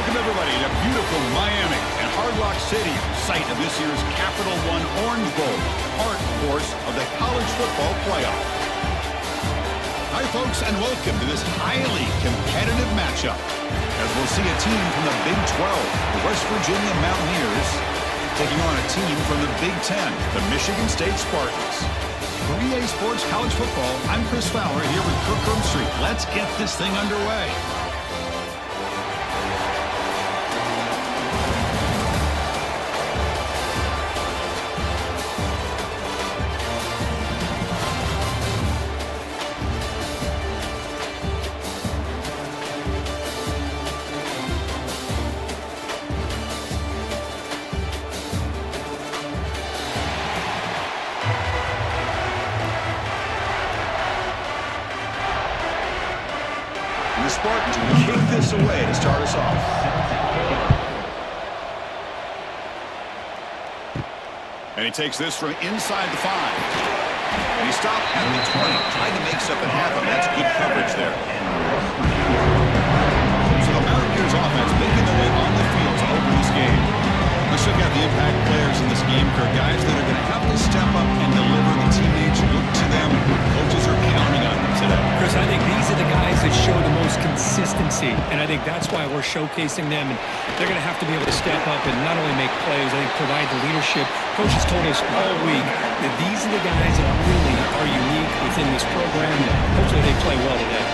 Welcome, everybody, to beautiful Miami and Hard Rock Stadium, site of this year's Capital One Orange Bowl, part, of course, of the college football playoff. Hi, folks, and welcome to this highly competitive matchup, as we'll see a team from the Big 12, the West Virginia Mountaineers, taking on a team from the Big 10, the Michigan State Spartans. For EA Sports College Football, I'm Chris Fowler here with Kirk Herbstreit. Let's get this thing underway. The Spartans will kick this away to start us off. And he takes this from inside the 5. And he stopped at the 20, trying to make something happen. That's good coverage there. So the Mountaineers offense making their way on the field to open this game. Let's check out the impact players in this game, for guys that are going to have to step up and deliver. The teammates look to them. Coaches are counting on them today. Chris, I think these are the guys that show the most consistency, and I think that's why we're showcasing them. And they're going to have to be able to step up and not only make plays, I think provide the leadership. Coaches told us all week that these are the guys that really are unique within this program, and hopefully they play well today.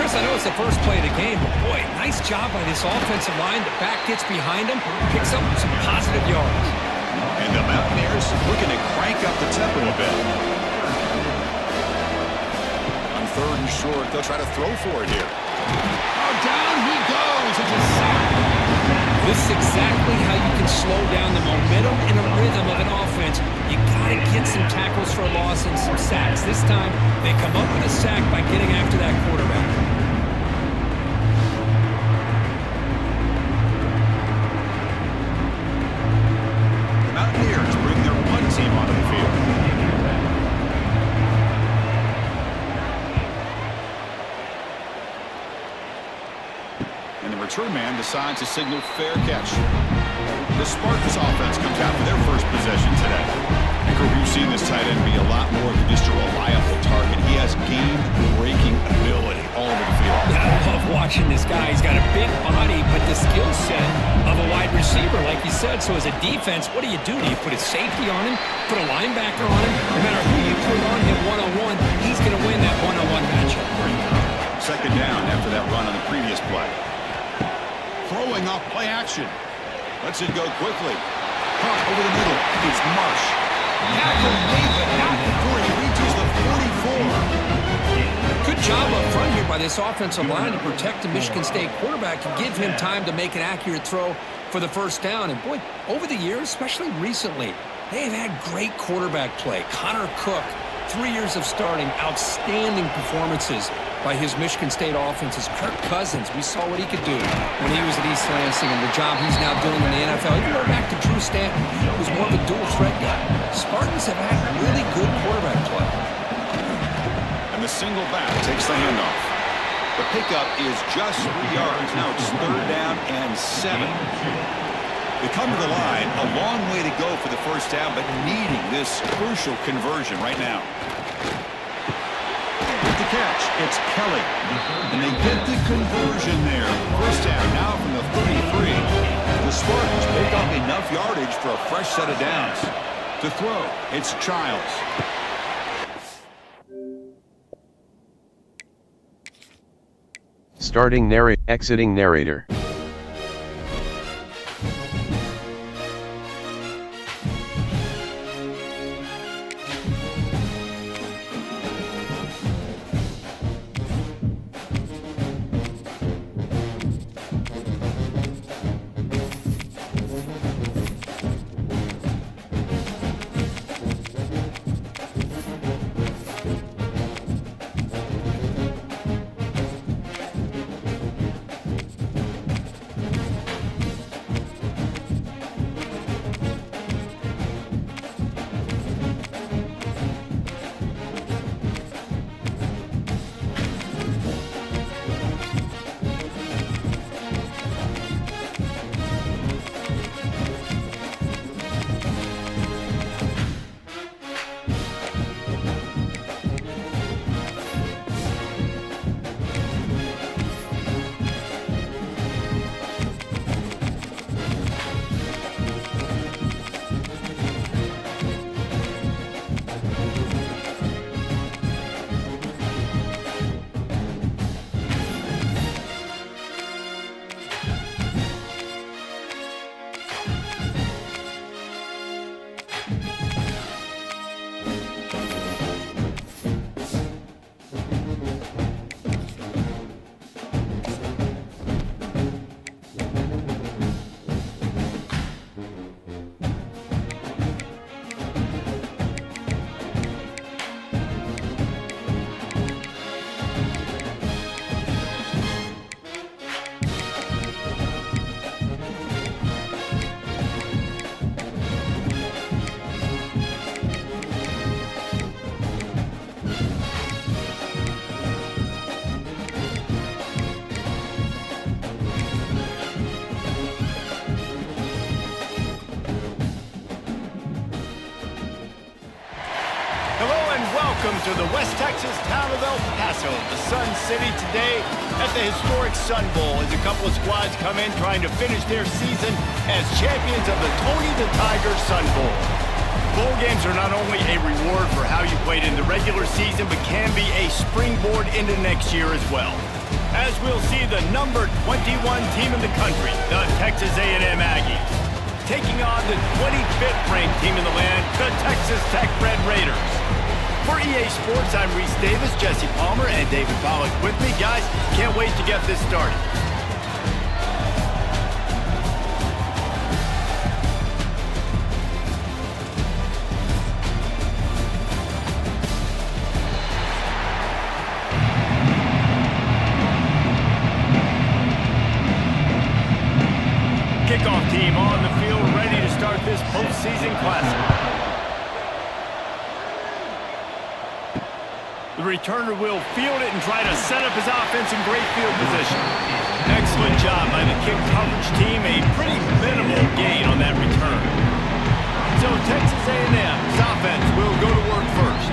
Chris, I know it's the first play of the game, but boy, nice job by this offensive line. The back gets behind him, picks up some positive yards. And the Mountaineers looking to crank up the tempo a bit. On 3rd and short, they'll try to throw for it here. Oh, down he goes. It's a sack. This is exactly how you can slow down the momentum and a rhythm of an offense. You got to get some tackles for a loss and some sacks. This time, they come up with a sack by getting after that quarterback. The Mountaineers bring their one team onto the field. And the return man decides to signal fair catch. The Spartans offense comes out for their first possession today. And we've seen this tight end be a lot more than just a reliable target. He has game-breaking ability all over the field. Yeah, I love watching this guy. He's got a big body, but the skill set of a wide receiver, like you said. So as a defense, what do? Do you put a safety on him, put a linebacker on him? No matter who you put on him one-on-one, he's going to win that one-on-one matchup. Second down after that run on the previous play. Throwing off play action. Lets it go quickly. Caught over the middle. It's Marsh. Tackle David out before he reaches the 44. Good job up front here by this offensive line to protect the Michigan State quarterback and give him time to make an accurate throw for the first down. And boy, over the years, especially recently, they've had great quarterback play. Connor Cook, 3 years of starting, outstanding performances by his Michigan State offenses. Kirk Cousins, we saw what he could do when he was at East Lansing, and the job he's now doing in the NFL. Even go back to Drew Stanton, who's more of a dual threat guy. Spartans have had really good quarterback play. And the single back takes the handoff. The pickup is just 3 yards. Now it's 3rd down and 7. They come to the line, a long way to go for the first down, but needing this crucial conversion right now. With the catch, it's Kelly. And they get the conversion there. First down now from the 33. The Spartans pick up enough yardage for a fresh set of downs. To throw, it's Childs. Exiting narrator. welcome to the West Texas town of El Paso, the Sun City, today at the historic Sun Bowl as a couple of squads come in trying to finish their season as champions of the Tony the Tiger Sun Bowl. Bowl games are not only a reward for how you played in the regular season, but can be a springboard into next year as well. As we'll see the number 21 team in the country, the Texas A&M Aggies, taking on the 25th ranked team in the land, the Texas Tech Red Raiders. For EA Sports, I'm Reese Davis, Jesse Palmer, and David Pollack with me. Guys, can't wait to get this started. Kickoff team on the field, ready to start this postseason classic. The returner will field it and try to set up his offense in great field position. Excellent job by the kick coverage team. A pretty minimal gain on that return. So Texas A&M's offense will go to work first.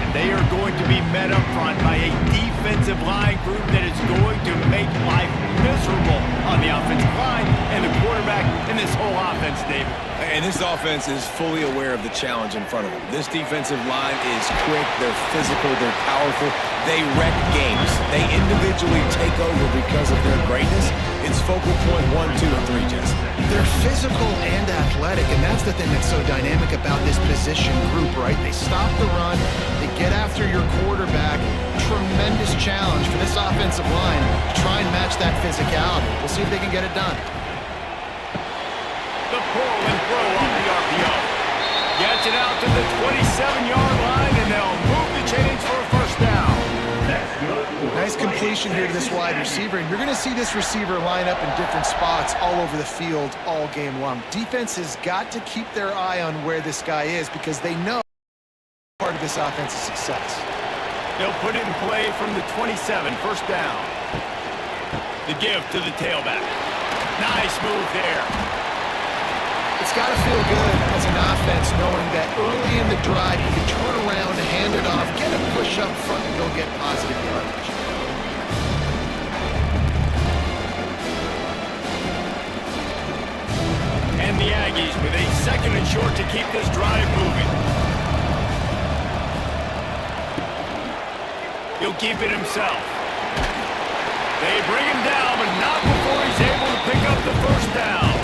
And they are going to be met up front by a defensive line group that is going to make life miserable on the offensive line and the quarterback in this whole offense, David. And this offense is fully aware of the challenge in front of them. This defensive line is quick, they're physical, they're powerful, they wreck games. They individually take over because of their greatness. It's focal point 1, 2, and 3, Jesse. They're physical and athletic, and that's the thing that's so dynamic about this position group, right? They stop the run, they get after your quarterback. Tremendous challenge for this offensive line to try and match that physicality. We'll see if they can get it done. The pull and throw off the RPO. Gets it out to the 27-yard line, and they'll move the chains for a first down. Nice completion here to this wide receiver, and you're going to see this receiver line up in different spots all over the field all game long. Defense has got to keep their eye on where this guy is because they know part of this offense's success. They'll put it in play from the 27, first down. The give to the tailback. Nice move there. It's got to feel good as an offense knowing that early in the drive you can turn around, hand it off, get a push up front, and go get positive yardage. And the Aggies with a second and short to keep this drive moving. He'll keep it himself. They bring him down, but not before he's able to pick up the first down.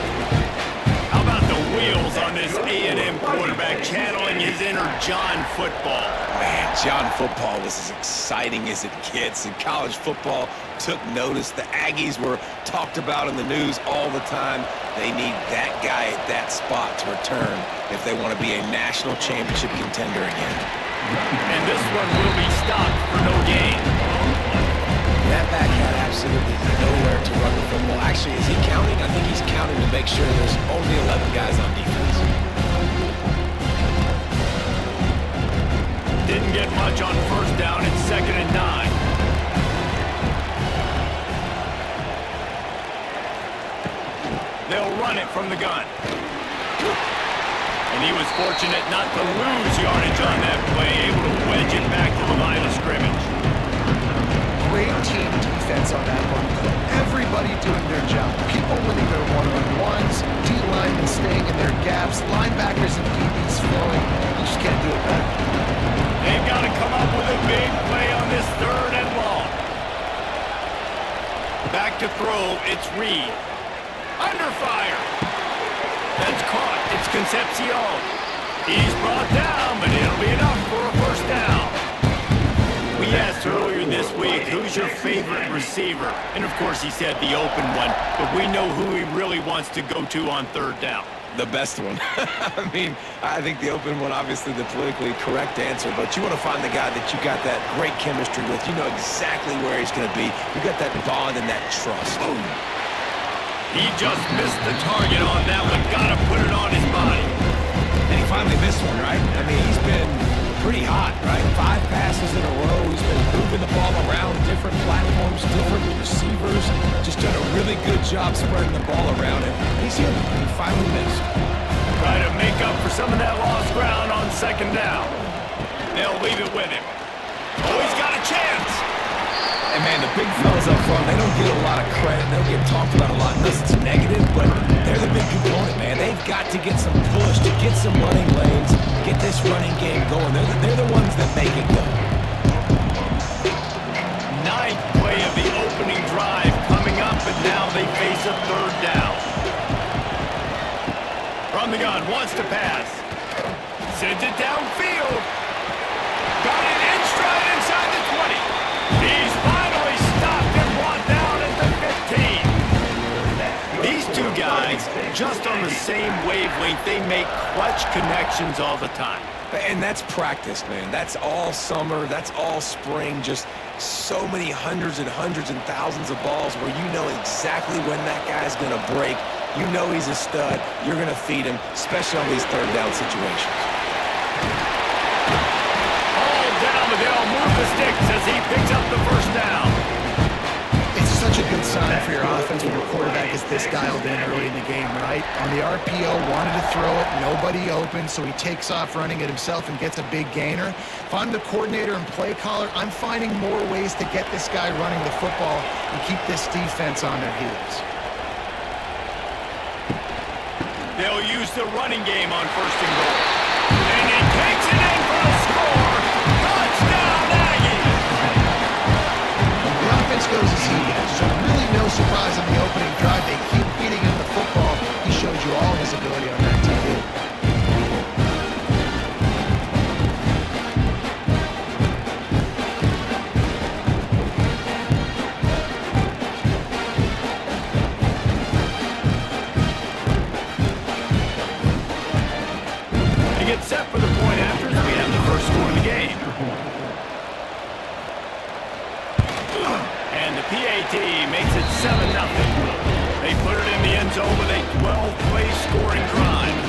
How about the wheels on this A&M quarterback channeling his inner John Football? Man, John Football was as exciting as it gets, and college football took notice. The Aggies were talked about in the news all the time. They need that guy at that spot to return if they want to be a national championship contender again. And this one will be stopped for no gain. That back had absolutely nowhere to run the football. Actually, is he counting? I think he's counting to make sure there's only 11 guys on defense. Didn't get much on first down. It's 2nd and 9. They'll run it from the gun. And he was fortunate not to lose yardage on that play, able to wedge it back to the line of scrimmage. Great team defense on that one. Everybody doing their job. People winning their one-on-ones, D-linemen staying in their gaps, linebackers and DBs flowing. You just can't do it better. They've got to come up with a big play on this 3rd and long. Back to throw, it's Reed. Under fire. That's caught. It's Concepcion. He's brought down, but it'll be enough for a first down. We asked earlier this week, who's your favorite receiver? And of course he said the open one, but we know who he really wants to go to on 3rd down. The best one. I mean, I think the open one, obviously the politically correct answer, but you want to find the guy that you got that great chemistry with. You know exactly where he's going to be. You got that bond and that trust. Boom. He just missed the target on that one. Got to put it on his body. And he finally missed one, right? I mean, he's been pretty hot, right? 5 passes in a row. He's been moving the ball around different platforms, different receivers. Just done a really good job spreading the ball around, and he's hit. He finally missed. Try to make up for some of that lost ground on 2nd down. They'll leave it with him. Oh, he's got a chance. And man, the big fellas up front, they don't get a lot of credit. They don't get talked about a lot unless it's negative, but they're the big component, man. They've got to get some push, to get some running lanes, get this running game going. They're the ones that make it go. Ninth play of the opening drive coming up, and now they face a third down. From the gun, wants to pass. Sends it downfield. Got it in stride inside the 20. He's finally stopped and brought down at the 15. These two guys, just on the same wavelength, they make clutch connections all the time. And that's practice, man. That's all summer. That's all spring. Just so many hundreds and thousands of balls where you know exactly when that guy's going to break. You know he's a stud. You're going to feed him, especially on these third down situations. All down, but they'll move the sticks as he picks up the first down. It's such a good sign for your offense when your quarterback is this dialed in early in the game, right? On the RPO, wanted to throw it, nobody open, so he takes off running it himself and gets a big gainer. If I'm the coordinator and play caller, I'm finding more ways to get this guy running the football and keep this defense on their heels. They'll use the running game on first and goal. And he takes it in for a score. Touchdown, Aggies! The offense goes as he does, so really no surprise on the opening drive. They keep feeding him the football. He shows you all his ability on that TV. Get set for the point after as we have the first score of the game. And the PAT makes it 7-0. They put it in the end zone with a 12-play scoring drive.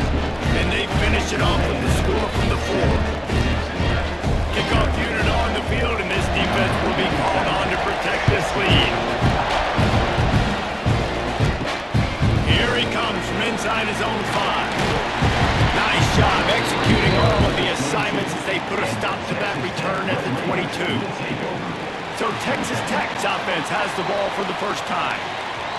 And they finish it off with the score from the 4. Kickoff unit on the field, and this defense will be called on to protect this lead. Here he comes from inside his own 5. Nice job executing all of the assignments as they put a stop to that return at the 22. So Texas Tech's offense has the ball for the first time.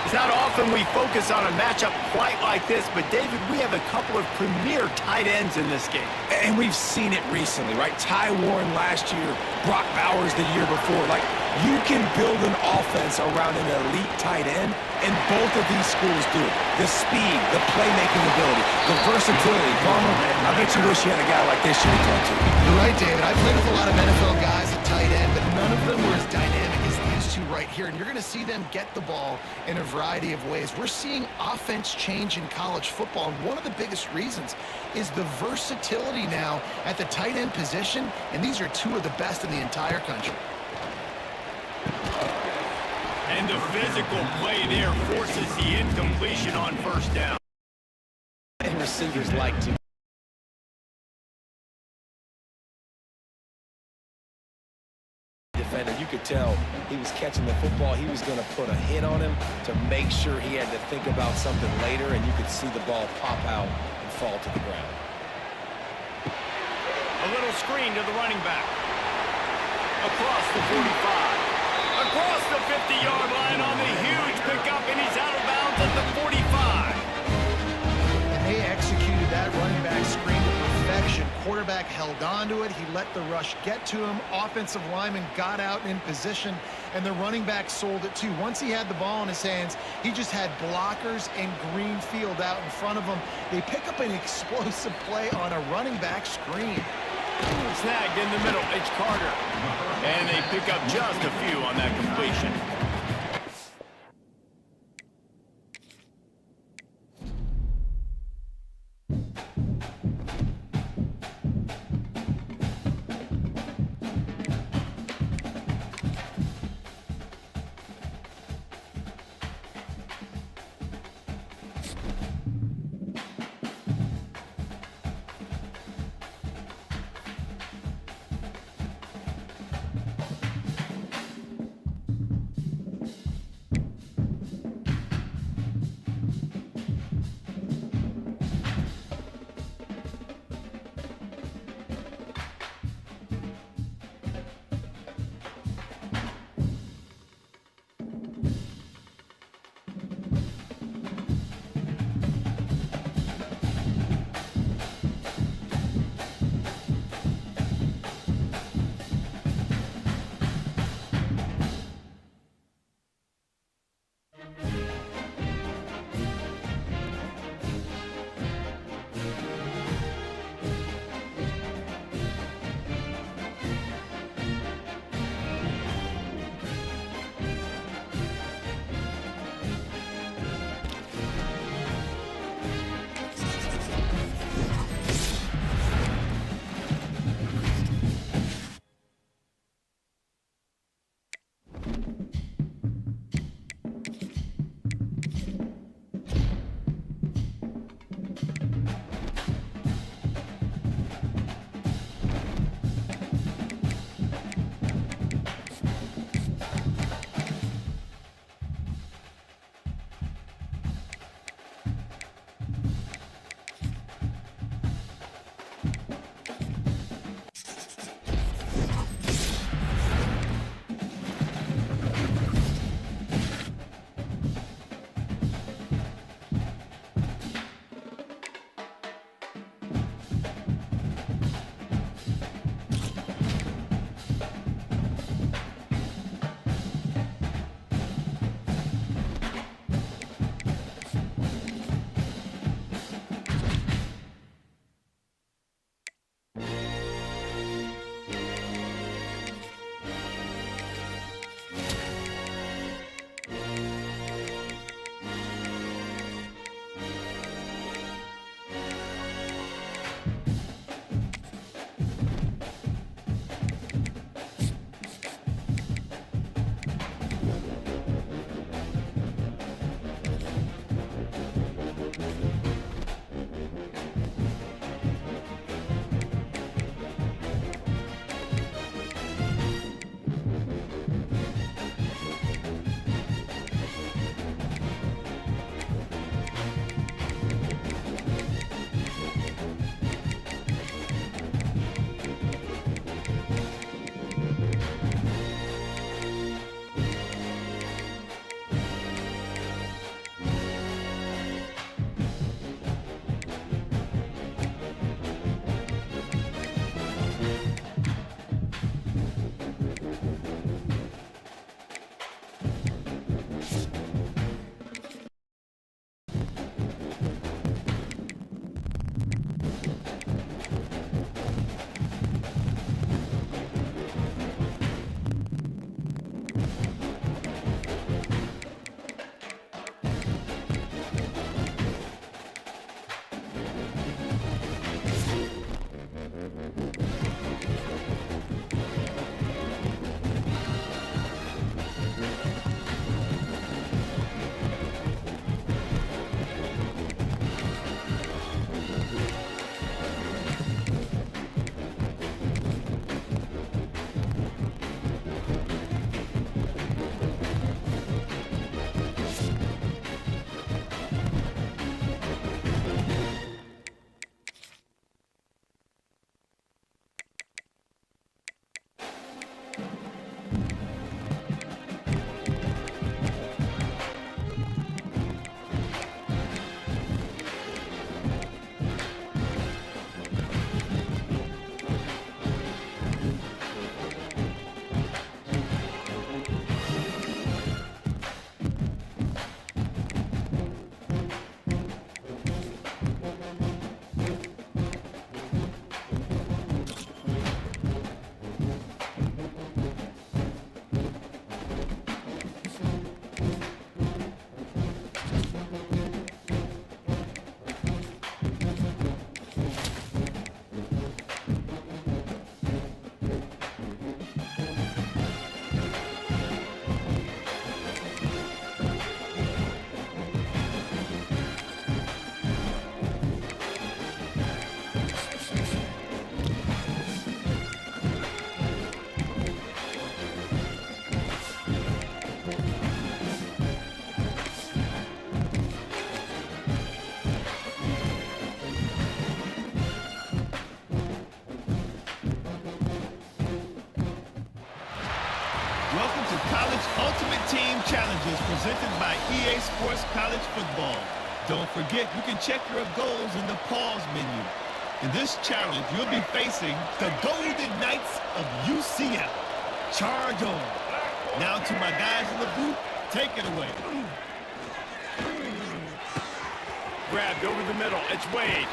It's not often we focus on a matchup quite like this, but David, we have a couple of premier tight ends in this game. And we've seen it recently, right? Ty Warren last year, Brock Bowers the year before. Like, you can build an offense around an elite tight end, and both of these schools do it. The speed, the playmaking ability, the versatility. Palmer, I bet you wish you had a guy like this you could talk to. You're right, David. I played with a lot of NFL guys at tight end, but none of them were as dynamic as these two right here. And you're going to see them get the ball in a variety of ways. We're seeing offense change in college football, and one of the biggest reasons is the versatility now at the tight end position, and these are two of the best in the entire country. And the physical play there forces the incompletion on first down. And receivers like to. Defender, you could tell he was catching the football. He was going to put a hit on him to make sure he had to think about something later, and you could see the ball pop out and fall to the ground. A little screen to the running back. Across the 45. Across the 50-yard line on the huge pickup, and he's out of bounds at the 45. And they executed that running back screen to perfection. Quarterback held on to it. He let the rush get to him. Offensive lineman got out in position, and the running back sold it too. Once he had the ball in his hands, he just had blockers and green field out in front of him. They pick up an explosive play on a running back screen. Snagged in the middle, it's Carter. And they pick up just a few on that completion. Ultimate Team Challenges presented by EA Sports College Football. Don't forget, you can check your goals in the pause menu. In this challenge, you'll be facing the Golden Knights of UCF. Charge on. Now to my guys in the booth, take it away. Grabbed over the middle, it's Wade.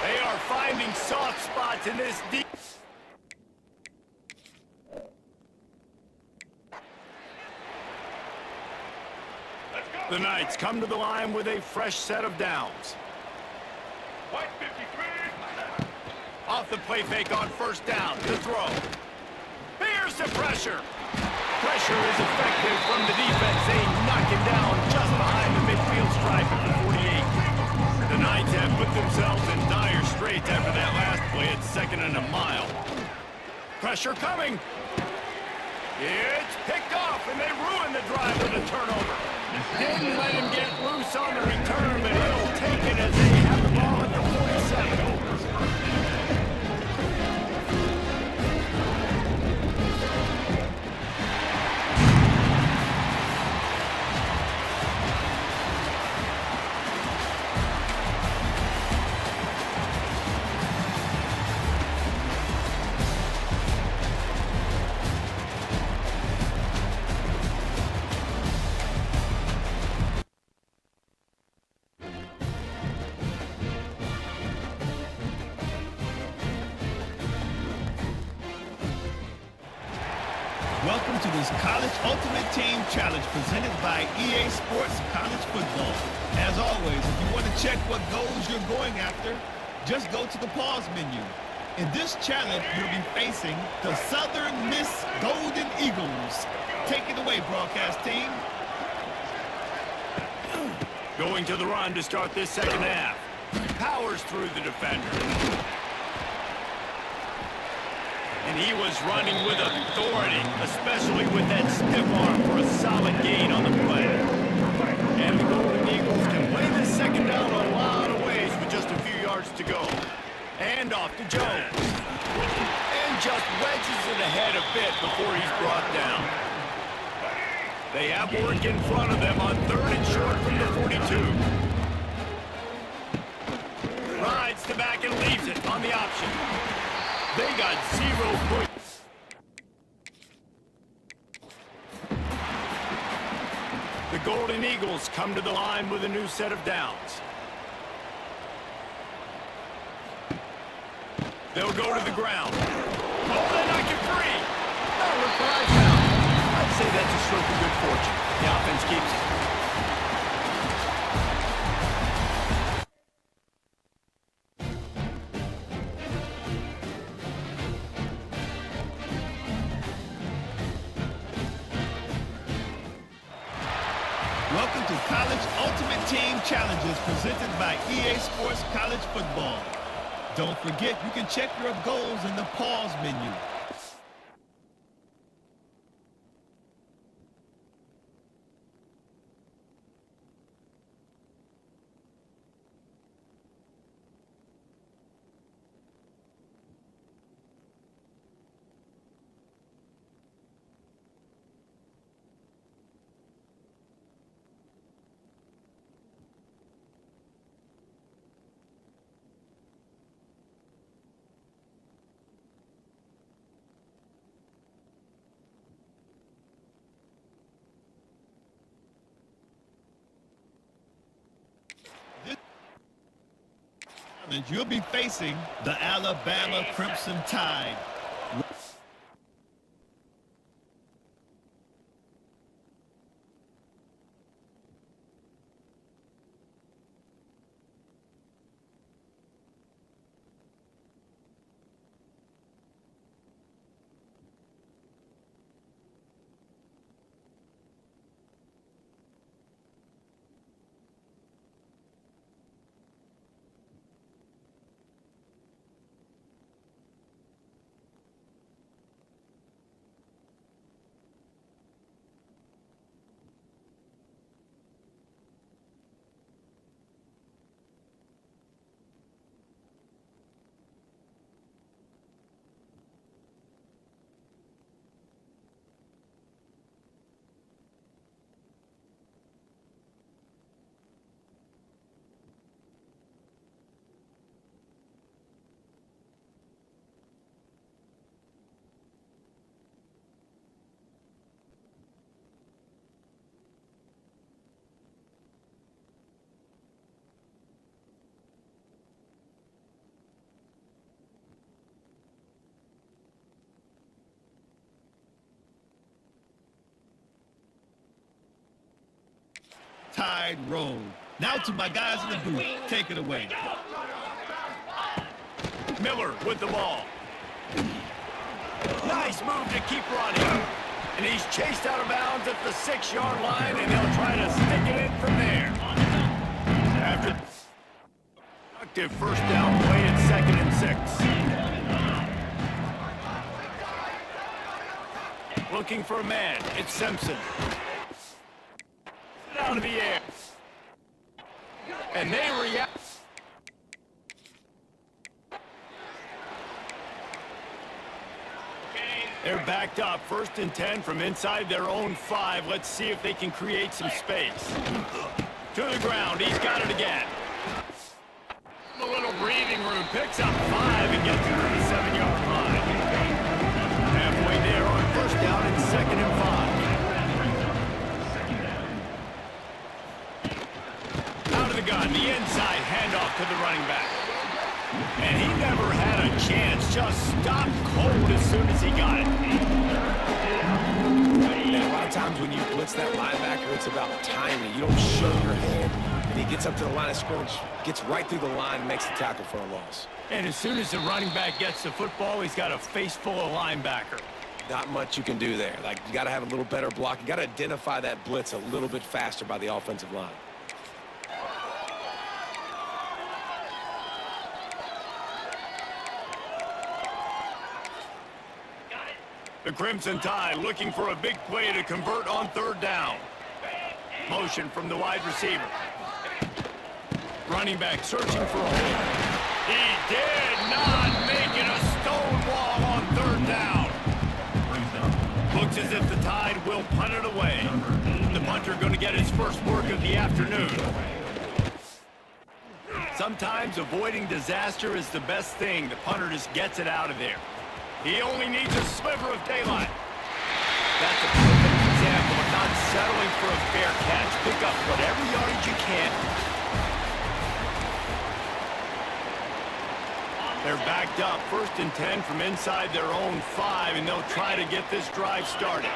They are finding soft spots in this deep. The Knights come to the line with a fresh set of downs. White 53. Off the play fake on first down. The throw. Here's the pressure. Pressure is effective from the defense. They knock him down just behind the midfield stripe at the 48. The Knights have put themselves in dire straits after that last play at 2nd and a mile. Pressure coming. It's picked off, and they ruin the drive with a turnover. Didn't let him get loose on the return, but he'll take it as they have the ball at the 47. Welcome to this College Ultimate Team Challenge presented by EA Sports College Football. As always, if you want to check what goals you're going after, just go to the pause menu. In this challenge, you'll be facing the Southern Miss Golden Eagles. Take it away, broadcast team. Going to the run to start this second half. Powers through the defender. And he was running with authority, especially with that stiff arm for a solid gain on the play. And the Golden Eagles can play this second down a lot of ways with just a few yards to go. And off to Jones. And just wedges it ahead a bit before he's brought down. They have work in front of them on 3rd and short from the 42. Rides to back and leaves it on the option. They got 0 points. The Golden Eagles come to the line with a new set of downs. They'll go to the ground. Oh, they knock it free. Not a reply foul. I'd say that's a stroke of good fortune. The offense keeps it. Welcome to College Ultimate Team Challenges presented by EA Sports College Football. Don't forget, you can check your goals in the pause menu. You'll be facing the Alabama Crimson Tide. Tide roll. Now to my guys in the booth. Take it away. Miller with the ball. Nice move to keep running. And he's chased out of bounds at the 6-yard line, and they'll try to stick it in from there. After productive first down play at 2nd and 6. Looking for a man. It's Simpson. Out of the air. And they react. They're backed up. 1st and 10 from inside their own 5. Let's see if they can create some space. To the ground. He's got it again. A little breathing room. Picks up 5 and gets it to the 7-yard line. Halfway there on 1st down and 2nd and 5. Out of the gun. The inside handoff to the running back. And he never had a chance, just stopped cold as soon as he got it. And a lot of times when you blitz that linebacker, it's about timing. You don't show your hand, and he gets up to the line of scrimmage, gets right through the line, and makes the tackle for a loss. And as soon as the running back gets the football, he's got a face full of linebacker. Not much you can do there. Like, you got to have a little better block. You got to identify that blitz a little bit faster by the offensive line. The Crimson Tide looking for a big play to convert on 3rd down. Motion from the wide receiver. Running back searching for a hole. He did not make it a stone wall on 3rd down. Looks as if the Tide will punt it away. The punter going to get his first work of the afternoon. Sometimes avoiding disaster is the best thing. The punter just gets it out of there. He only needs a sliver of daylight. That's a perfect example of not settling for a fair catch. Pick up whatever yardage you can. They're backed up. 1st and 10 from inside their own 5, and they'll try to get this drive started.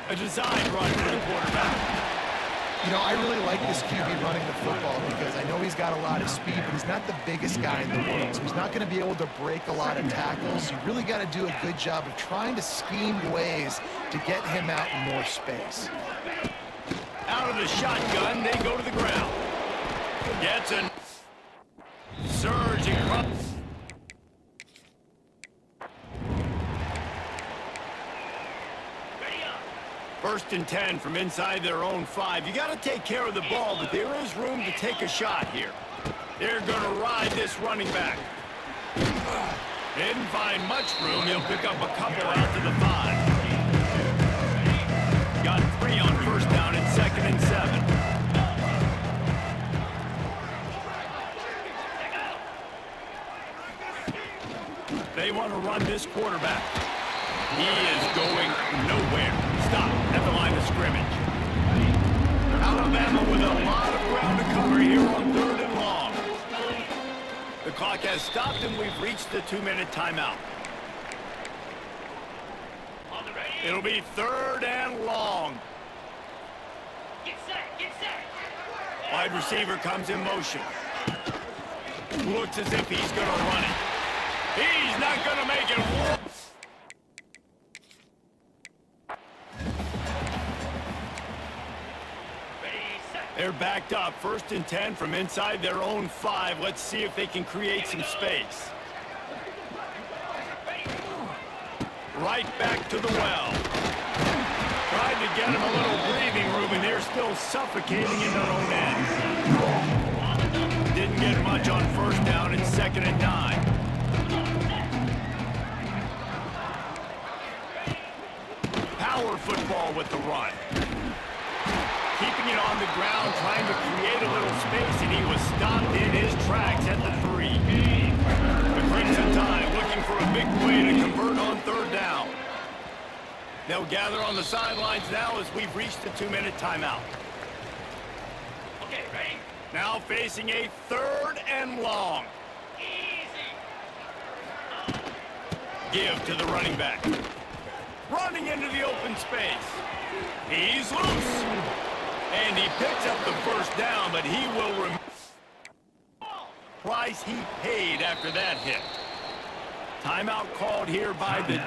A design run for the quarterback. You know, I really like this QB running the football because I know he's got a lot of speed, but he's not the biggest guy in the world, so he's not going to be able to break a lot of tackles. You really got to do a good job of trying to scheme ways to get him out in more space. Out of the shotgun, they go to the ground. Gets a surge across. 1st and 10 from inside their own 5. You got to take care of the ball, but there is room to take a shot here. They're going to ride this running back. Didn't find much room. He'll pick up a couple out to the 5. Got 3 on 1st down and 2nd and 7. They want to run this quarterback. He is going nowhere. Stop at the line of scrimmage. Alabama with a lot of ground to cover here on 3rd and long. The clock has stopped and we've reached the 2-minute timeout. It'll be 3rd and long. Get set, get set. Wide receiver comes in motion. Looks as if he's going to run it. He's not going to make it work. They're backed up. 1st and 10 from inside their own 5. Let's see if they can create some space. Right back to the well. Tried to get him a little breathing room, and they're still suffocating in their own end. Didn't get much on 1st down and 2nd and 9. Power football with the run. Keeping it on the ground, trying to create a little space, and he was stopped in his tracks at the 3. The Crimson Tide looking for a big play to convert on 3rd down. They'll gather on the sidelines now as we've reached the 2-minute timeout. Okay, ready? Now facing a 3rd and long. Easy. Give to the running back. Running into the open space. He's loose. And he picks up the first down, but he will remember the price he paid after that hit. Timeout called here by the...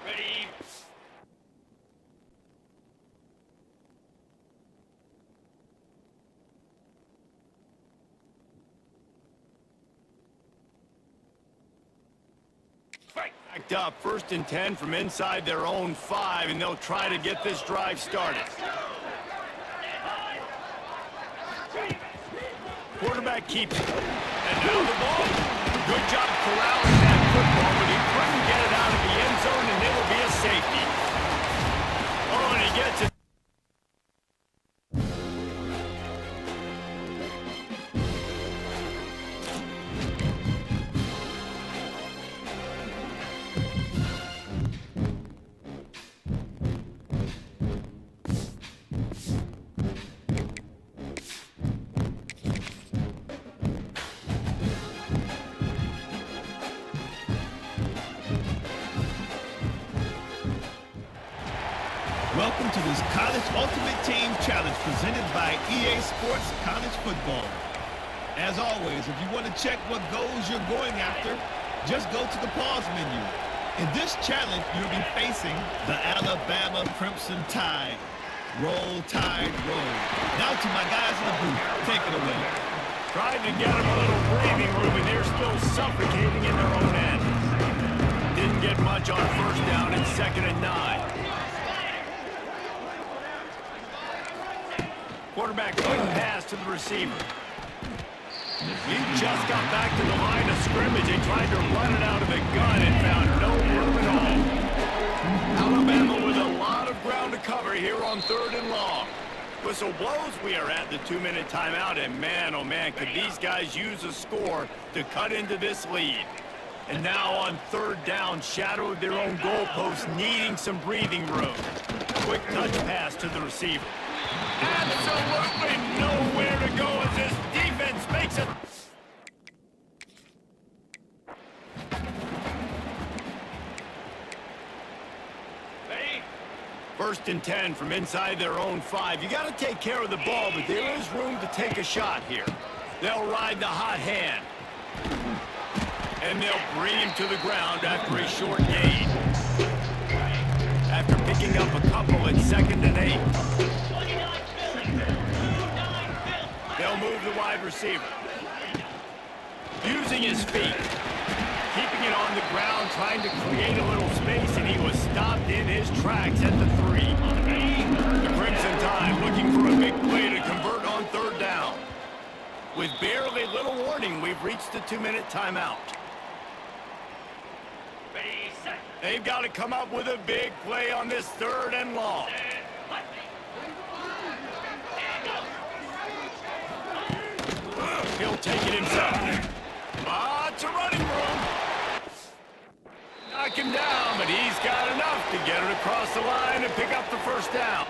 Ready. Backed up, 1st and 10 from inside their own 5, and they'll try to get this drive started. Quarterback keeps it. And now the ball. Good job corralling that football, but he couldn't get it out of the end zone, and it'll be a safety. Oh, and he gets it. Welcome to this College Ultimate Team Challenge presented by EA Sports College Football. As always, if you want to check what goals you're going after, just go to the pause menu. In this challenge, you'll be facing the Alabama Crimson Tide. Roll, Tide, roll. Now to my guys in the booth. Take it away. Tried to get them a little breathing room, and they're still suffocating in their own end. Didn't get much on 1st down and 2nd and 9. Quarterback quick pass to the receiver. He just got back to the line of scrimmage and tried to run it out of the gun and found no room at all. Alabama with a lot of ground to cover here on 3rd and long. Whistle blows, we are at the 2-minute timeout, and man, oh man, could these guys use a score to cut into this lead. And now on 3rd down, shadow of their own goalpost, needing some breathing room. Quick touch pass to the receiver. Absolutely nowhere to go as this defense makes it. Ready. 1st and 10 from inside their own 5. You got to take care of the ball, but there is room to take a shot here. They'll ride the hot hand. And they'll bring him to the ground after a short gain. After picking up a couple at 2nd and 8. They'll move the wide receiver. Using his feet. Keeping it on the ground, trying to create a little space, and he was stopped in his tracks at the 3. The Crimson Tide looking for a big play to convert on 3rd down. With barely little warning, we've reached the 2-minute timeout. Ready, set. They've got to come up with a big play on this 3rd and long. He'll take it himself. Lots of running room. Knock him down, but he's got enough to get it across the line and pick up the 1st down.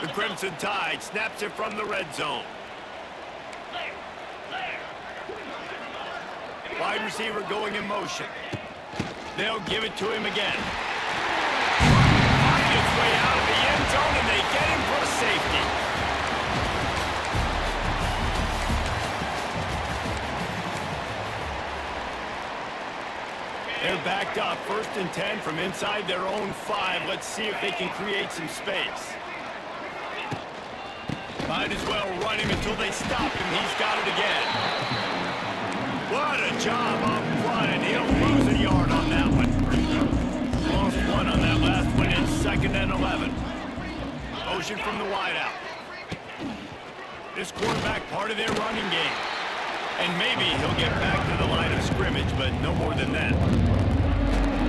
The Crimson Tide snaps it from the red zone. Wide receiver going in motion. They'll give it to him again. Find its way out of the end zone, and they get him for a safety. They're backed up, 1st and 10 from inside their own 5. Let's see if they can create some space. Might as well run him until they stop him. He's got it again. What a job up front, and he'll lose a yard on that one. Lost 1 on that last one in 2nd and 11. Motion from the wideout. This quarterback part of their running game. And maybe he'll get back to the line of scrimmage, but no more than that.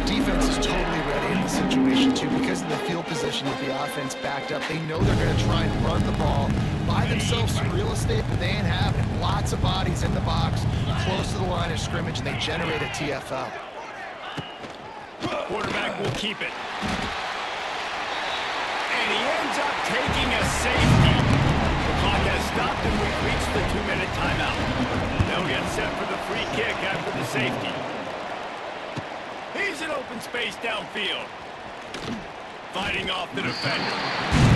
Defense is totally ready in the situation, too, because of the field position with the offense backed up. They know they're going to try and run the ball, buy themselves some real estate that they ain't having. Lots of bodies in the box, close to the line of scrimmage, and they generate a TFL. Quarterback will keep it. And he ends up taking a safety. The Clock has stopped and we've reached the 2-minute timeout. They'll get set for the free kick after the safety. He's in open space downfield. Fighting off the defender.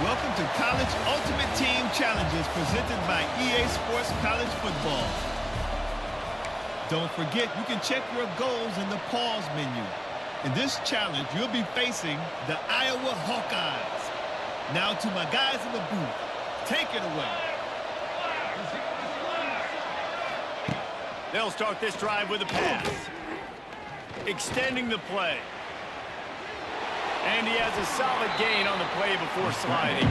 Welcome to College Ultimate Team Challenges presented by EA Sports College Football. Don't forget, you can check your goals in the pause menu. In this challenge, you'll be facing the Iowa Hawkeyes. Now to my guys in the booth. Take it away. They'll start this drive with a pass. Extending the play. And he has a solid gain on the play before sliding.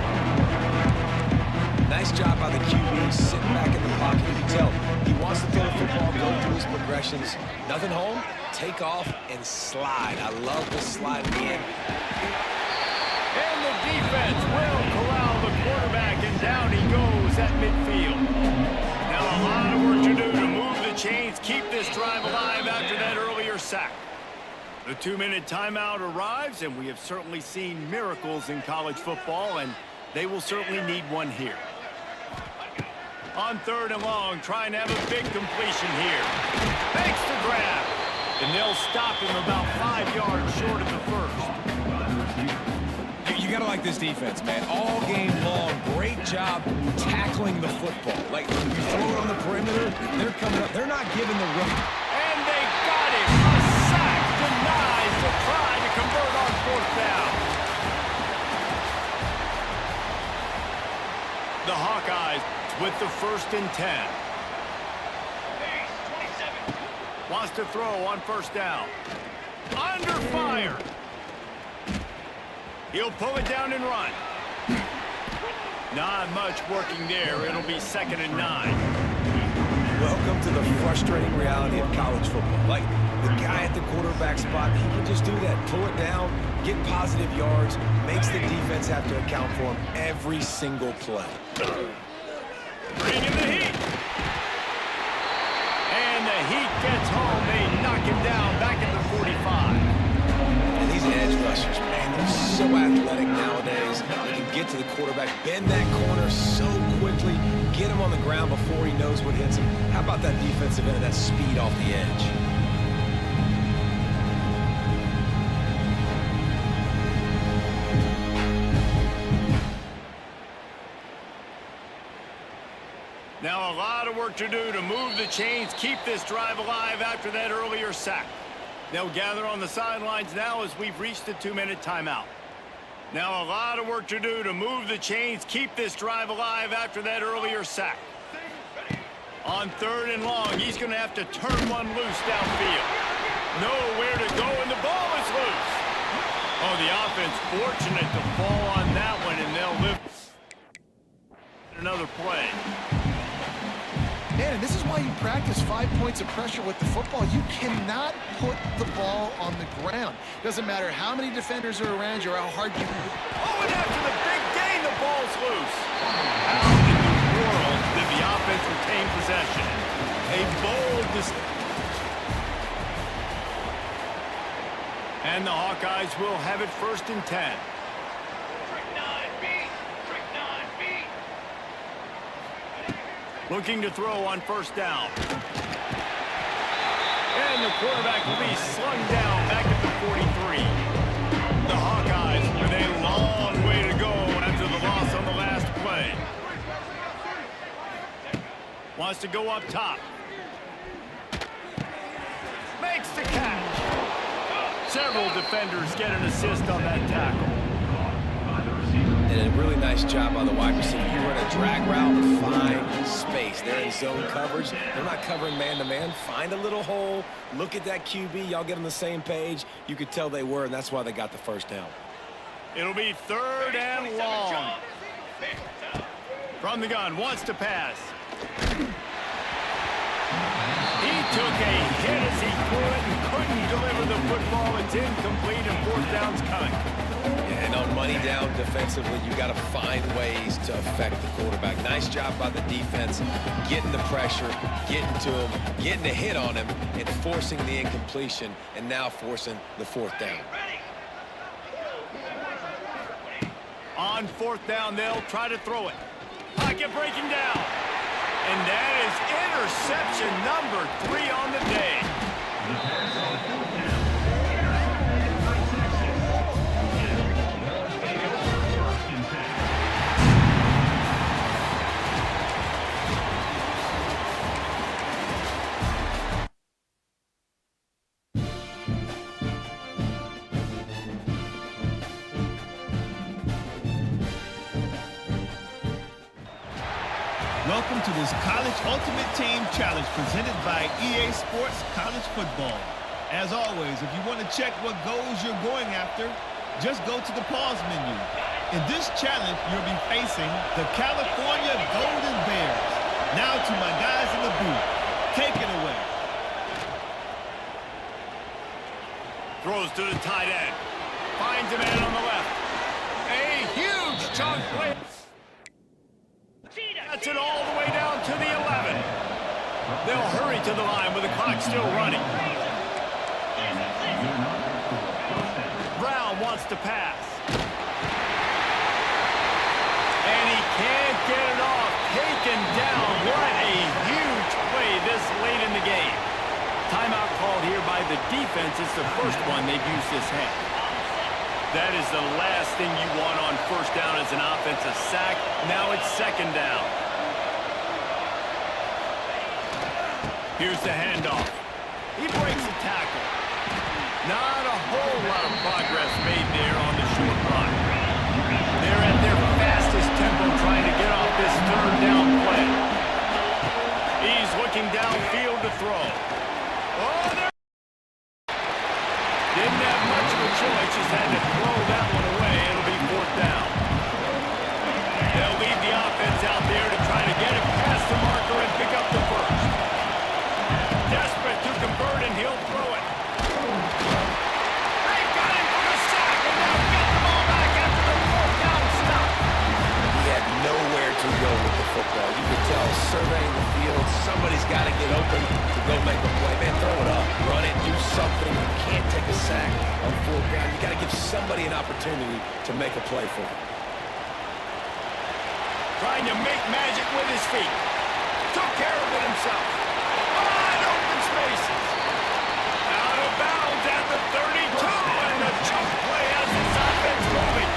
Nice job by the QB, sitting back in the pocket. You can tell he wants to throw the football, go through his progressions. Nothing home, take off, and slide. I love the slide at the end. And the defense will corral the quarterback, and down he goes at midfield. Now a lot of work to do to move the chains, keep this drive alive after that earlier sack. The 2-minute timeout arrives, and we have certainly seen miracles in college football, and they will certainly need one here. On 3rd and long, trying to have a big completion here. Makes the grab, and they'll stop him about 5 yards short of the first. You gotta like this defense, man. All game long, great job tackling the football. Like, you throw it on the perimeter, they're coming up. They're not giving the run. And they got him. A sack denies the try to convert on 4th down. The Hawkeyes with the 1st and 10. Wants to throw on 1st down. Under fire. He'll pull it down and run. Not much working there. It'll be 2nd and 9. Welcome to the frustrating reality of college football. Like, the guy at the quarterback spot, he can just do that. Pull it down, get positive yards, makes the defense have to account for him every single play. Bring in the heat. And the heat gets home. They knock him down back at the 45. And these edge rushers, man, they're so athletic nowadays. They can get to the quarterback, bend that corner so quickly, get him on the ground before he knows what hits him. How about that defensive end, that speed off the edge? Now a lot of work to do to move the chains, keep this drive alive after that earlier sack. They'll gather on the sidelines now as we've reached the 2-minute timeout. Now a lot of work to do to move the chains, keep this drive alive after that earlier sack. On 3rd and long, he's going to have to turn one loose downfield. Nowhere to go, and the ball is loose. Oh, the offense fortunate to fall on that one, and they'll live another play. Man, and this is why you practice 5 points of pressure with the football. You cannot put the ball on the ground. Doesn't matter how many defenders are around you or how hard you... Oh, and after the big gain, the ball's loose. How in the world did the offense retain possession? A bold And the Hawkeyes will have it 1st and 10. Looking to throw on 1st down. And the quarterback will be slung down back at the 43. The Hawkeyes with a long way to go after the loss on the last play. Wants to go up top. Makes the catch. Several defenders get an assist on that tackle. And a really nice job by the wide receiver. You run a drag route, find space. They're in zone coverage. They're not covering man-to-man. Find a little hole. Look at that QB. Y'all get on the same page. You could tell they were, and that's why they got the 1st down. It'll be 3rd and long. From the gun, wants to pass. He took a hit as he threw it and couldn't deliver the football. It's incomplete and 4th down's coming. And on money down defensively, you got to find ways to affect the quarterback. Nice job by the defense, getting the pressure, getting to him, getting a hit on him, and forcing the incompletion, and now forcing the 4th down. On 4th down, they'll try to throw it. Pocket breaking down. And that is interception number 3 on the day. Welcome to this College Ultimate Team Challenge presented by EA Sports College Football. As always, if you want to check what goals you're going after, just go to the pause menu. In this challenge, you'll be facing the California Golden Bears. Now to my guys in the booth. Take it away. Throws to the tight end. Finds a man on the left. A huge chunk play. That's it all the way down to the 11. They'll hurry to the line with the clock still running. Brown wants to pass. And he can't get it off. Taken down. What a huge play this late in the game. Timeout called here by the defense. It's the first one they've used this half. That is the last thing you want on 1st down as an offensive sack. Now it's 2nd down. Here's the handoff. He breaks the tackle. Not a whole lot of progress made there on the short run. They're at their fastest tempo trying to get off this 3rd down play. He's looking downfield to throw. Oh, there! Didn't have much of a choice, just had to throw that one away. It'll be 4th down. They'll leave the offense out there to try to get it past the marker and pick up the 1st. Desperate to convert, and he'll throw it. They got him for the sack, and they'll get the ball back after the 4th down stop. He had nowhere to go with the football. You could tell surveying the field, somebody's got to get open to go make a play. Man, throw it up, run it, do something. You can't take a sack on 4th down. You got to give somebody an opportunity to make a play for him. Trying to make magic with his feet. Took care of it himself. Wide open spaces. Out of bounds at the 32, and the jump play has this offense moving.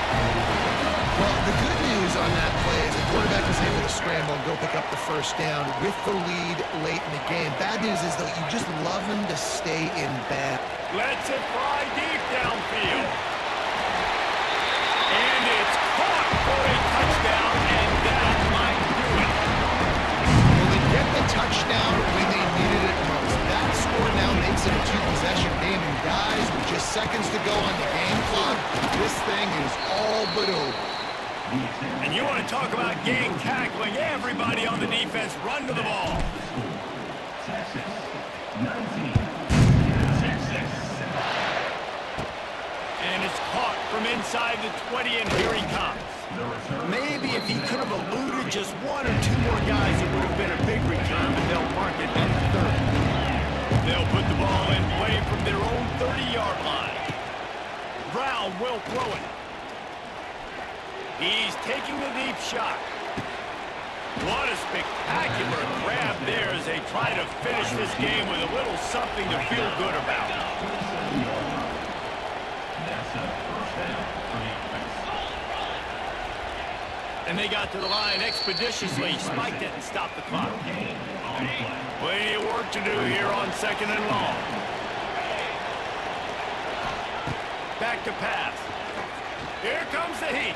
Well, the good news on that play is the quarterback was able to scramble and go pick up the 1st down with the lead late in the game. Bad news is, though, you just love him to stay in bad. Lets it fly deep downfield. And it's caught for a touchdown, and that might do it. Well, they get the touchdown when they needed it most. That score now makes it a 2-possession game, and guys, with just seconds to go on the game clock, this thing is all but over. And you want to talk about game tackling, everybody on the defense run to the ball. And it's caught from inside the 20, and here he comes. Maybe if he could have eluded just 1 or 2 more guys, it would have been a big return, but they'll mark it at 30. They'll put the ball in play from their own 30-yard line. Brown will throw it. He's taking the deep shot. What a spectacular grab there as they try to finish this game with a little something to feel good about. And they got to the line expeditiously, spiked it and stopped the clock. Plenty of work to do here on 2nd and long. Back to pass. Here comes the heat.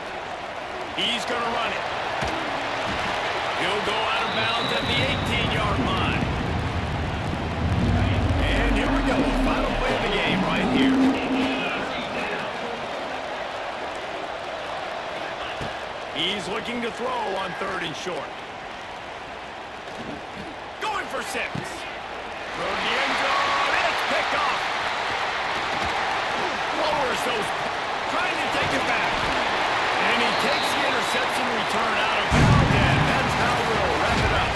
He's going to run it. He'll go out of bounds at the 18-yard line. And here we go. Final play of the game right here. He's looking to throw on 3rd and short. Going for 6. Throw the end zone. It's picked off. Lowers those. Trying to take it back. And he takes the interception return out of bounds, and that's how we'll wrap it up.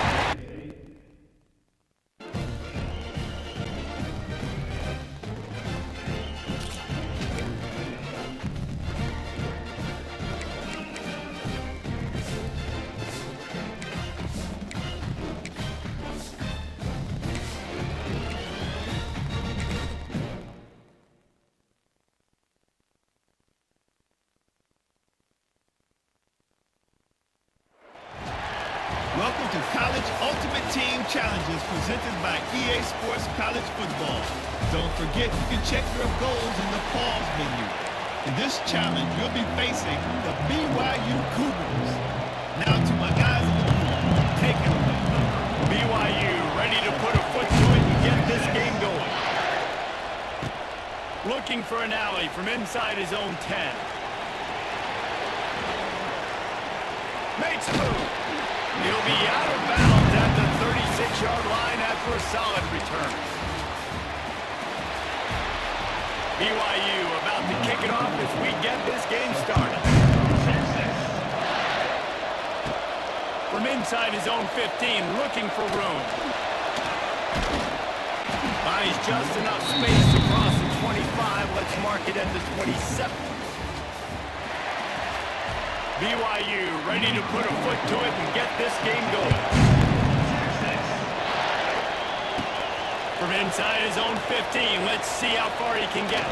Welcome to College Ultimate Team Challenges presented by EA Sports College Football. Don't forget you can check your goals in the pause menu. In this challenge, you'll be facing the BYU Cougars. Now to my guys in the booth, take it away. BYU ready to put a foot to it and get this game going. Looking for an alley from inside his own 10. Makes a move. He'll be out of bounds at the 36-yard line after a solid return. BYU about to kick it off as we get this game started. From inside his own 15, looking for room. Buys just enough space to cross the 25. Let's mark it at the 27. BYU ready to put a foot to it and get this game going. From inside his own 15, let's see how far he can get.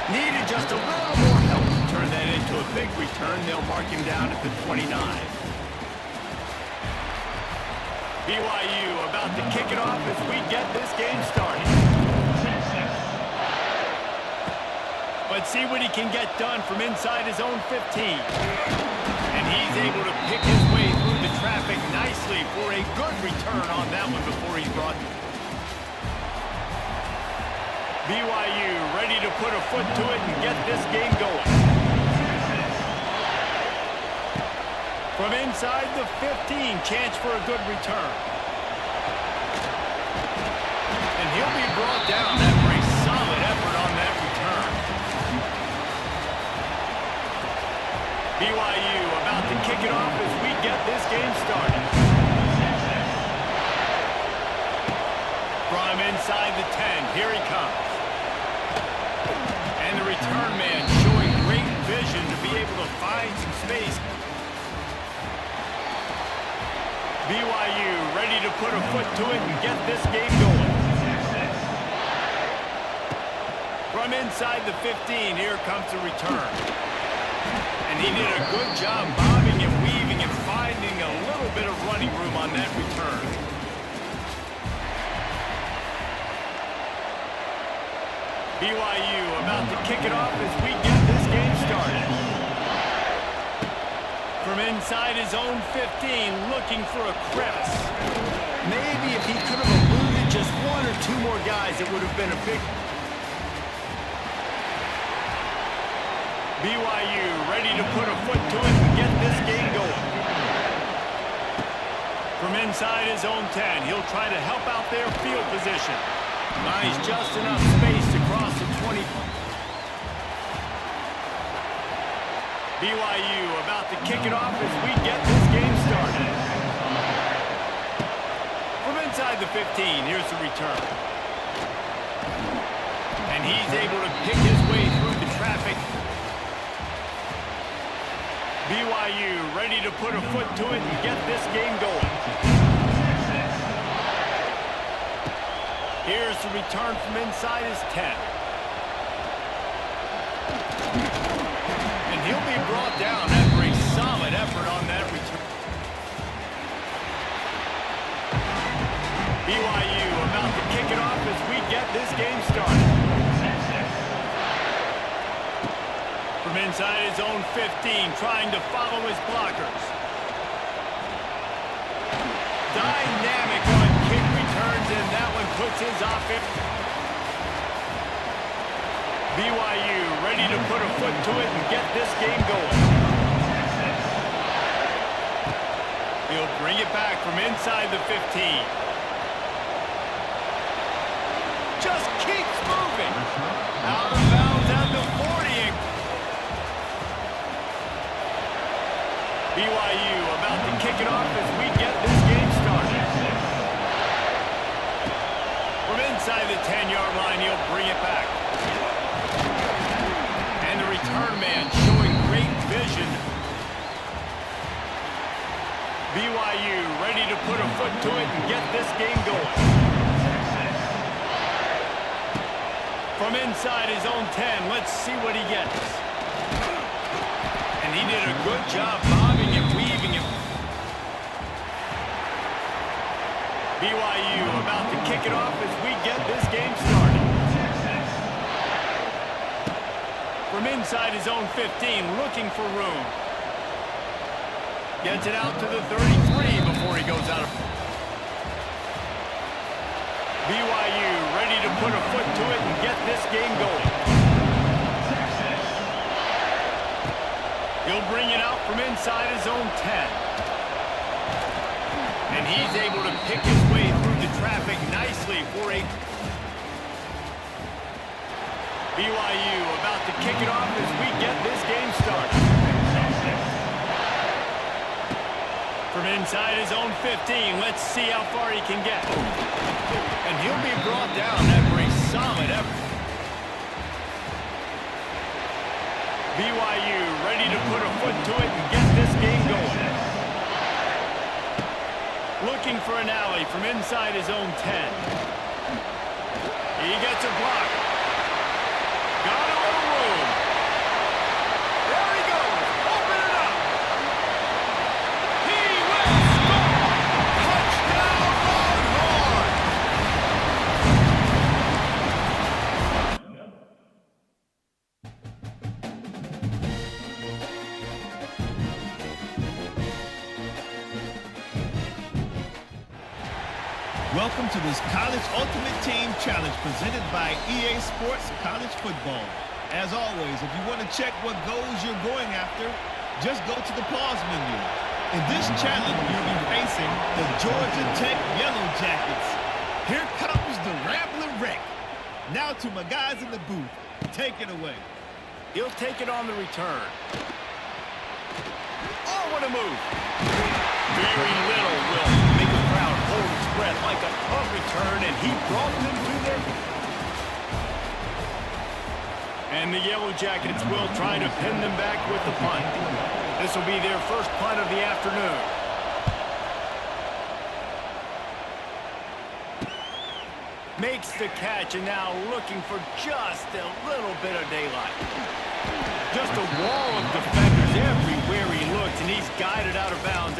Needed just a little more help to turn that into a big return. They'll mark him down at the 29. BYU about to kick it off as we get this game started. Let's see what he can get done from inside his own 15. And he's able to pick his way through the traffic nicely for a good return on that one before he's brought. BYU ready to put a foot to it and get this game going. From inside the 15, chance for a good return. And he'll be brought down after a solid effort on that return. BYU about to kick it off as we get this game started. From inside the 10, here he comes. And the return man showing great vision to be able to find some space. BYU ready to put a foot to it and get this game going. From inside the 15, here comes the return. And he did a good job bobbing and weaving and finding a little bit of running room on that return. BYU about to kick it off as we get this game started. From inside his own 15, looking for a crevice. Maybe if he could have eluded just one or two more guys, it would have been a big... BYU ready to put a foot to it and get this game going. From inside his own 10, he'll try to help out their field position. Buys just enough space to cross the 20. BYU about to kick it off as we get this game started. From inside the 15, here's the return. And And he's able to pick his way through the traffic. BYU ready to put a foot to it and get this game going. Here's the return from inside his 10. And he'll be brought down after a solid effort on that return. BYU about to kick it off as we get this game started. From inside his own 15, trying to follow his blockers. Dynamic on kick returns, and that one puts his offense. BYU ready to put a foot to it and get this game going. He'll bring it back from inside the 15. Just keeps moving. Out of bounds at the 40. BYU about to kick it off as we get this game started. From inside the 10-yard line, he'll bring it back. And the return man showing great vision. BYU ready to put a foot to it and get this game going. From inside his own 10, let's see what he gets. And he did a good job bobbing and weaving it. BYU about to kick it off as we get this game started. From inside his own 15, looking for room. Gets it out to the 33 before he goes out of. BYU ready to put a foot to it and get this game going. He'll bring it out from inside his own 10. And he's able to pick his way through the traffic nicely for a... BYU about to kick it off as we get this game started. From inside his own 15, let's see how far he can get. And he'll be brought down after a solid effort. BYU ready to put a foot to it and get this game going. Looking for an alley from inside his own 10. He gets a block. Got a little room. There he goes. Open it up. He will score. Touchdown, Longhorn. Welcome to this College Ultimate Team Challenge presented by EA Sports College Football. As always, if you want to check what goals you're going after, just go to the pause menu. In this challenge, you'll be facing the Georgia Tech Yellow Jackets. Here comes the Rambler Rick. Now to my guys in the booth. Take it away. He'll take it on the return. Oh, what a move. Very little will make a crowd hold its breath like a punt return, and he brought them to their... And the Yellow Jackets will try to pin them back with the punt. This will be their first punt of the afternoon. Makes the catch, and now looking for just a little bit of daylight. Just a wall of defenders everywhere he looks, and he's guided out of bounds.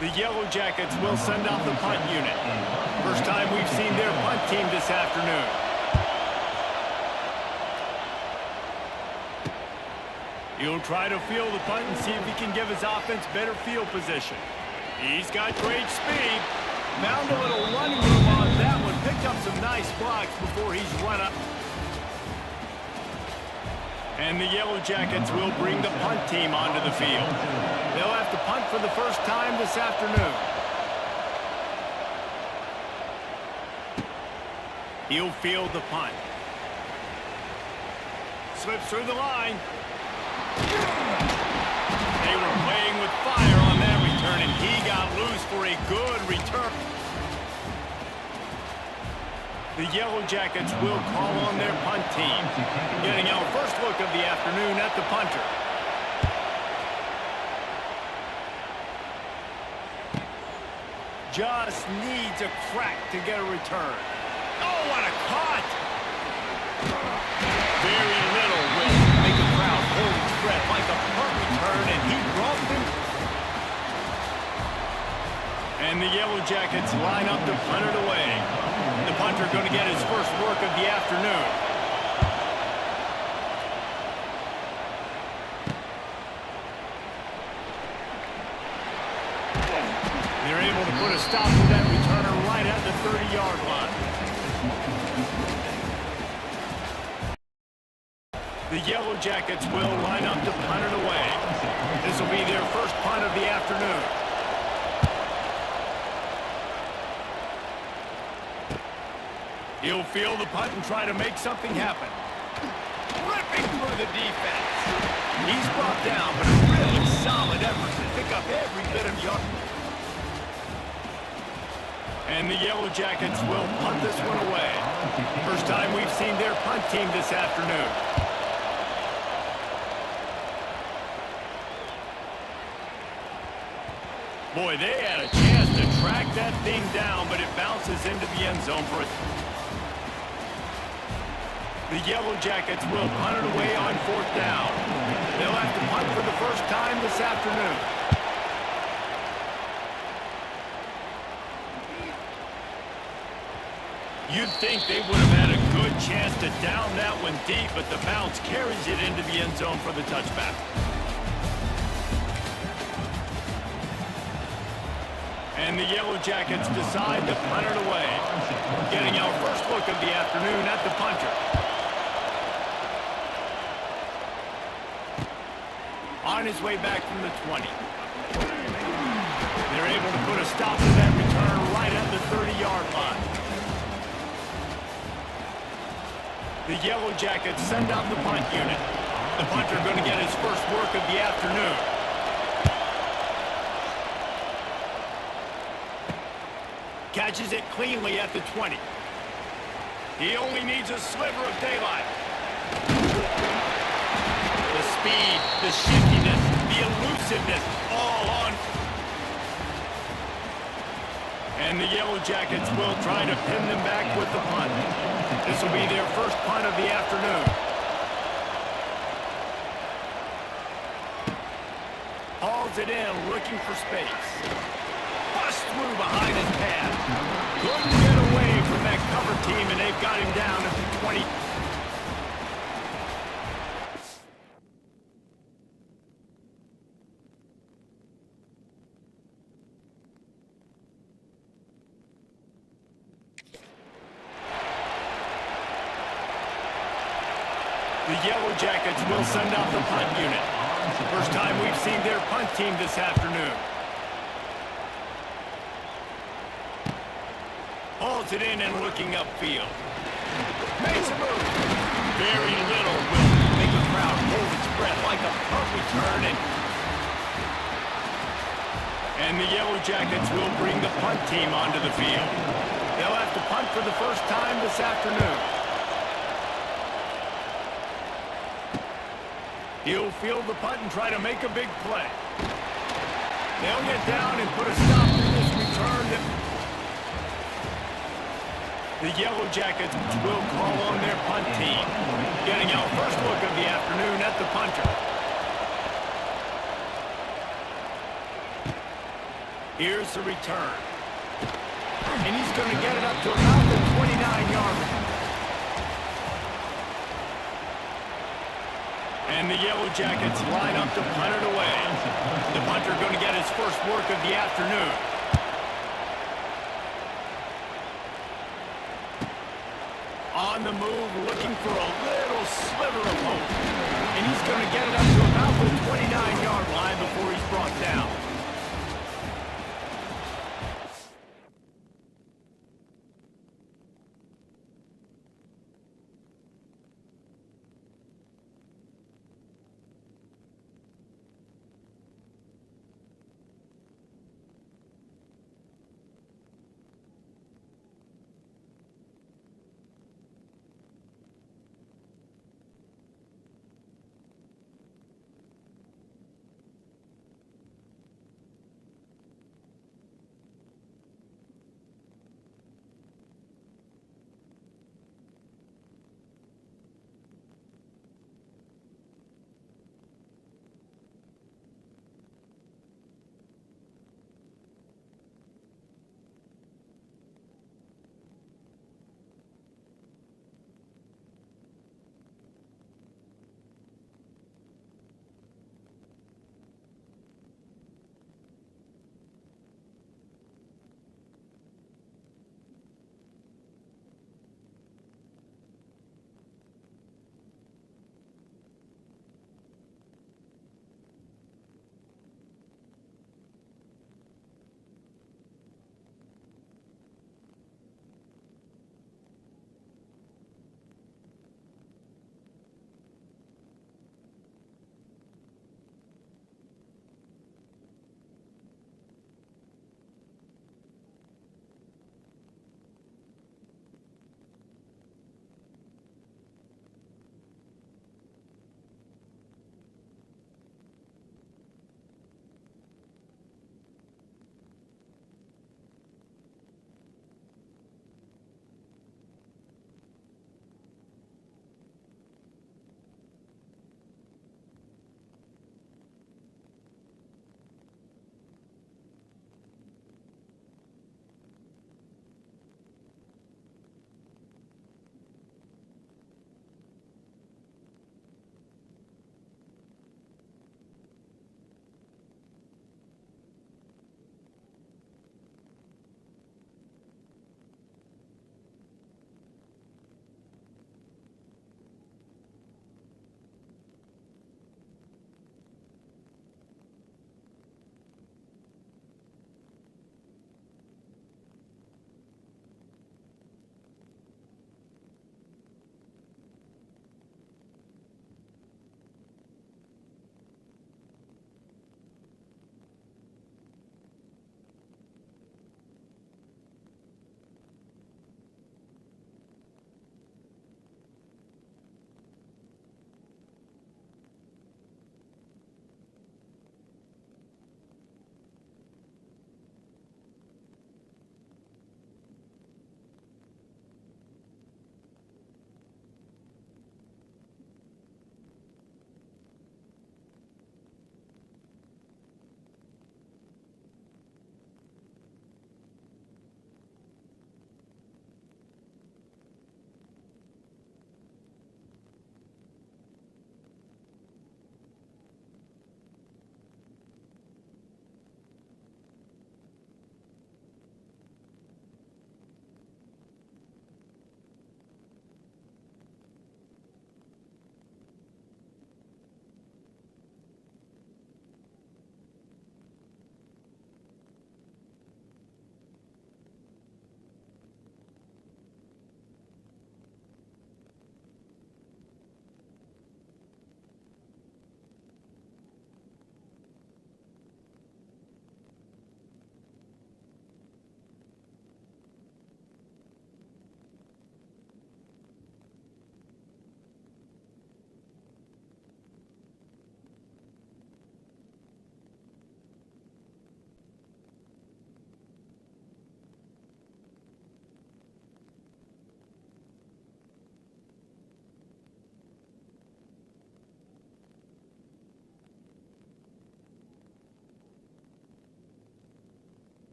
The Yellow Jackets will send out the punt unit. First time we've seen their punt team this afternoon. He'll try to field the punt and see if he can give his offense better field position. He's got great speed. Found a little running room on that one. Picked up some nice blocks before he's run up. And the Yellow Jackets will bring the punt team onto the field. They'll have to punt for the first time this afternoon. He'll field the punt. Slips through the line. They were playing with fire on that return, and he got loose for a good return. The Yellow Jackets will call on their punt team. Getting our first look of the afternoon at the punter. Just needs a crack to get a return. Oh, what a caught! Very little will make a crowd hold its breath like a punt return, and he brought them. And the Yellow Jackets line up to punt it away. The punter going to get his first work of the afternoon. They're able to put a stop to that returner right at the 30-yard line. The Yellow Jackets will line up to punt it away. This will be their first punt of the afternoon. He'll field the punt and try to make something happen. Ripping through the defense. He's brought down, but a really solid effort to pick up every bit of yard. And the Yellow Jackets will punt this one away. First time we've seen their punt team this afternoon. Boy, they had a chance to track that thing down, but it bounces into the end zone for it. The Yellow Jackets will punt it away on 4th down. They'll have to punt for the first time this afternoon. You'd think they would have had a good chance to down that one deep, but the bounce carries it into the end zone for the touchback. And the Yellow Jackets decide to punt it away. Getting our first look of the afternoon at the punter. On his way back from the 20. They're able to put a stop to that return right at the 30-yard line. The Yellow Jackets send out the punt unit. The punter going to get his first work of the afternoon. Catches it cleanly at the 20. He only needs a sliver of daylight. The speed, the shiftiness, the elusiveness, all on. And the Yellow Jackets will try to pin them back with the punt. This will be their first punt of the afternoon. Hauls it in, looking for space. Busts through behind his pad. Couldn't get away from that cover team, and they've got him down at the 20. The Yellow Jackets will send out the punt unit. First time we've seen their punt team this afternoon. Hauls it in and looking upfield. Makes a move. Very little will make the crowd hold its breath like a punt return. And the Yellow Jackets will bring the punt team onto the field. They'll have to punt for the first time this afternoon. He'll field the punt and try to make a big play. They'll get down and put a stop to this return. The Yellow Jackets will call on their punt team. Getting our first look of the afternoon at the punter. Here's the return. And he's going to get it up to about the 29-yard line. And the Yellow Jackets line up to punt it away. The punter going to get his first work of the afternoon. On the move, looking for a little sliver of hope. And he's going to get it up to about the 29-yard line before he's brought